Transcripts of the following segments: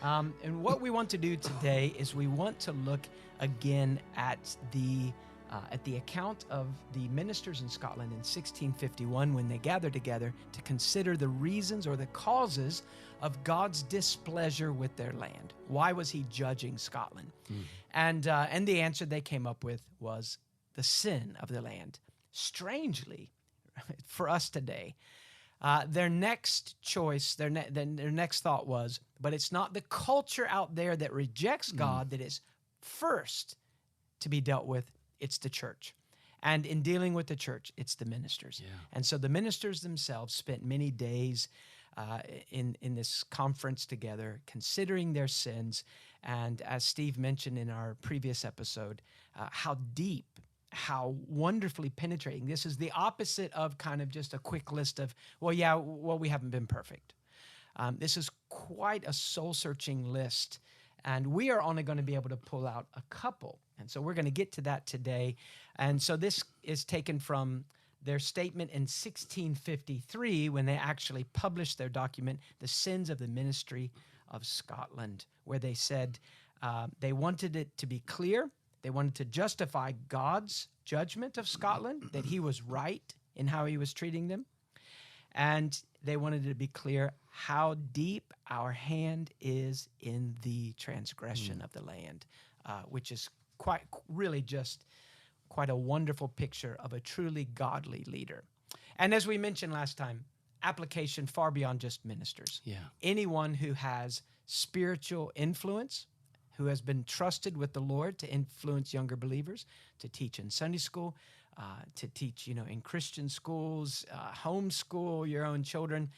And what we want to do today is we want to look again at the account of the ministers in Scotland in 1651 when they gathered together to consider the reasons or the causes of God's displeasure with their land. Why was he judging Scotland? And the answer they came up with was the sin of the land. Strangely, for us today, their next choice, their next thought was, but it's not the culture out there that rejects God that is first to be dealt with, it's the church. And in dealing with the church, it's the ministers. Yeah. And so the ministers themselves spent many days in this conference together, considering their sins. And as Steve mentioned in our previous episode, how deep, how wonderfully penetrating. This is the opposite of kind of just a quick list of, we haven't been perfect. This is quite a soul-searching list, and we are only going to be able to pull out a couple. And so we're going to get to that today. And so this is taken from their statement in 1653 when they actually published their document, The Sins of the Ministry of Scotland, where they said they wanted it to be clear. They wanted to justify God's judgment of Scotland, that he was right in how he was treating them. And they wanted it to be clear how deep our hand is in the transgression of the land, which is quite a wonderful picture of a truly godly leader. And as we mentioned last time, application far beyond just ministers. Yeah. Anyone who has spiritual influence, who has been trusted with the Lord to influence younger believers, to teach in Sunday school, to teach, in Christian schools, homeschool your own children,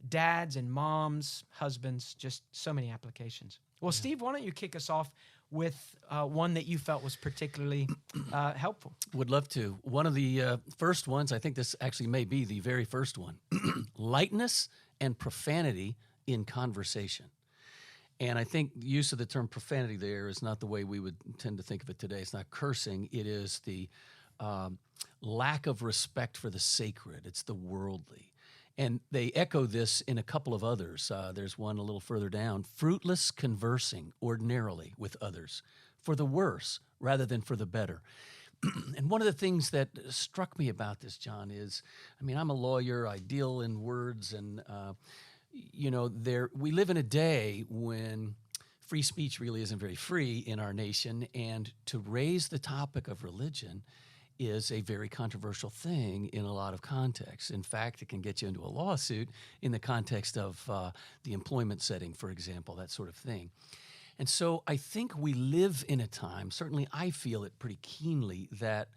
dads and moms, husbands, just so many applications. Well, yeah. Steve, why don't you kick us off with one that you felt was particularly helpful? Would love to. One of the first ones, I think this actually may be the very first one, lightness and profanity in conversation. And I think the use of the term profanity there is not the way we would tend to think of it today. It's not cursing. It is the lack of respect for the sacred. It's the worldly. And they echo this in a couple of others. There's one a little further down. Fruitless conversing ordinarily with others for the worse rather than for the better. And one of the things that struck me about this, John, is, I'm a lawyer. I deal in words and we live in a day when free speech really isn't very free in our nation, and to raise the topic of religion is a very controversial thing in a lot of contexts. In fact, it can get you into a lawsuit in the context of the employment setting, for example, that sort of thing. And so I think we live in a time, certainly I feel it pretty keenly, that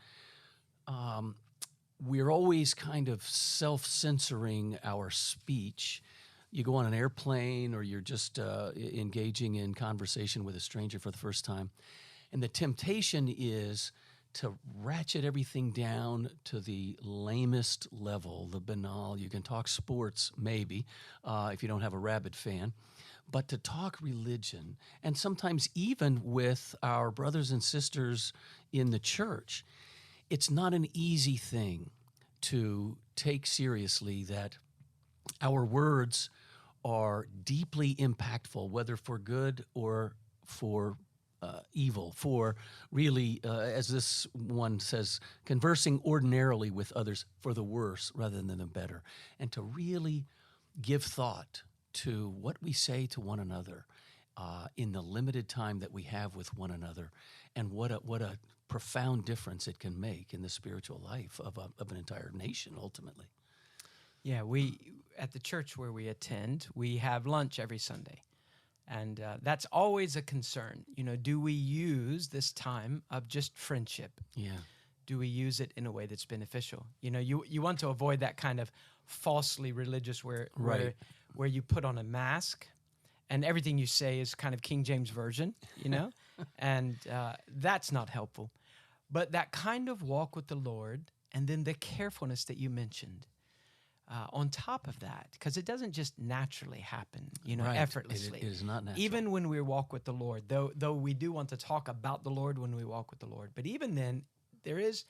we're always kind of self-censoring our speech. You go on an airplane or you're just engaging in conversation with a stranger for the first time, and the temptation is to ratchet everything down to the lamest level, the banal. You can talk sports, maybe, if you don't have a rabid fan, but to talk religion, and sometimes even with our brothers and sisters in the church, it's not an easy thing to take seriously that our words are deeply impactful, whether for good or for evil, for really, as this one says, conversing ordinarily with others for the worse rather than the better, and to really give thought to what we say to one another in the limited time that we have with one another, and what a profound difference it can make in the spiritual life of an entire nation, ultimately. Yeah, we at the church where we attend, we have lunch every Sunday. And that's always a concern. Do we use this time of just friendship? Yeah. Do we use it in a way that's beneficial? You want to avoid that kind of falsely religious where you put on a mask and everything you say is kind of King James Version, and that's not helpful. But that kind of walk with the Lord, and then the carefulness that you mentioned, on top of that, because it doesn't just naturally happen, effortlessly. It is not natural. Even when we walk with the Lord, though we do want to talk about the Lord when we walk with the Lord, but even then, there is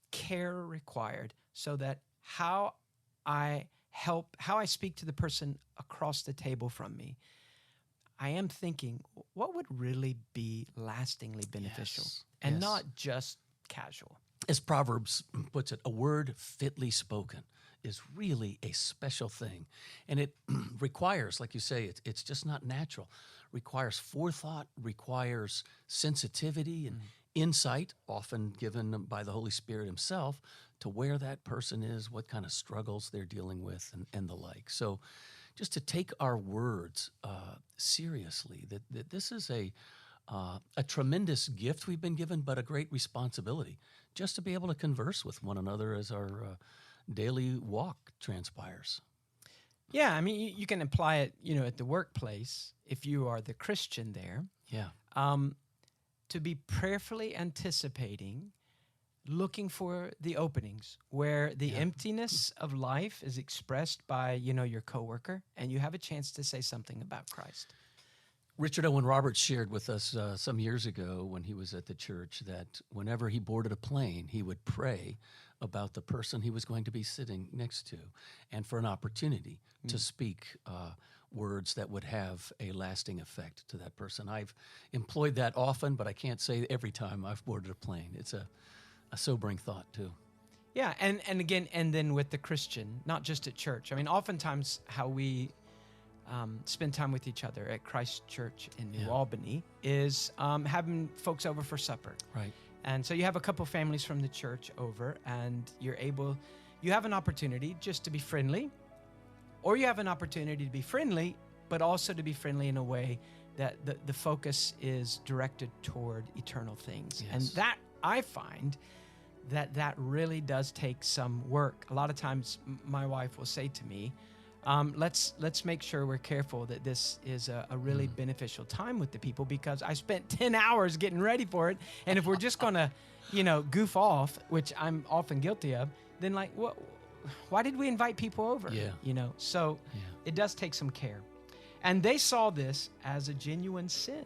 care required so that how I speak to the person across the table from me, I am thinking, what would really be lastingly beneficial and not just casual? As Proverbs puts it, a word fitly spoken is really a special thing. And it requires, like you say, it's just not natural. Requires forethought, requires sensitivity and insight, often given by the Holy Spirit himself, to where that person is, what kind of struggles they're dealing with, and the like. So just to take our words seriously, that this is a tremendous gift we've been given, but a great responsibility, just to be able to converse with one another as our daily walk transpires. Yeah, I mean, you can apply it, at the workplace, if you are the Christian there. Yeah. To be prayerfully anticipating, looking for the openings where the emptiness of life is expressed by, your coworker, and you have a chance to say something about Christ. Richard Owen Roberts shared with us some years ago when he was at the church that whenever he boarded a plane, he would pray about the person he was going to be sitting next to and for an opportunity to speak words that would have a lasting effect to that person. I've employed that often, but I can't say every time I've boarded a plane. It's a sobering thought, too. Yeah, and again, and then with the Christian, not just at church. I mean, oftentimes how we spend time with each other at Christ Church in New Albany is having folks over for supper. Right. And so you have a couple families from the church over, and you have an opportunity just to be friendly, or you have an opportunity to be friendly, but also to be friendly in a way that the focus is directed toward eternal things. Yes. And that, I find, that really does take some work. A lot of times my wife will say to me, let's make sure we're careful that this is a really beneficial time with the people, because I spent 10 hours getting ready for it. And if we're just going to, goof off, which I'm often guilty of, then why did we invite people over? Yeah. So it does take some care. And they saw this as a genuine sin,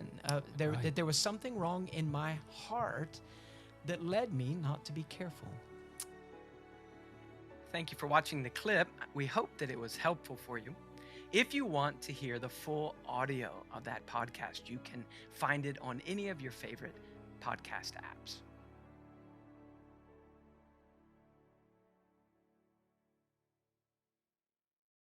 that there was something wrong in my heart that led me not to be careful. Thank you for watching the clip. We hope that it was helpful for you. If you want to hear the full audio of that podcast, you can find it on any of your favorite podcast apps.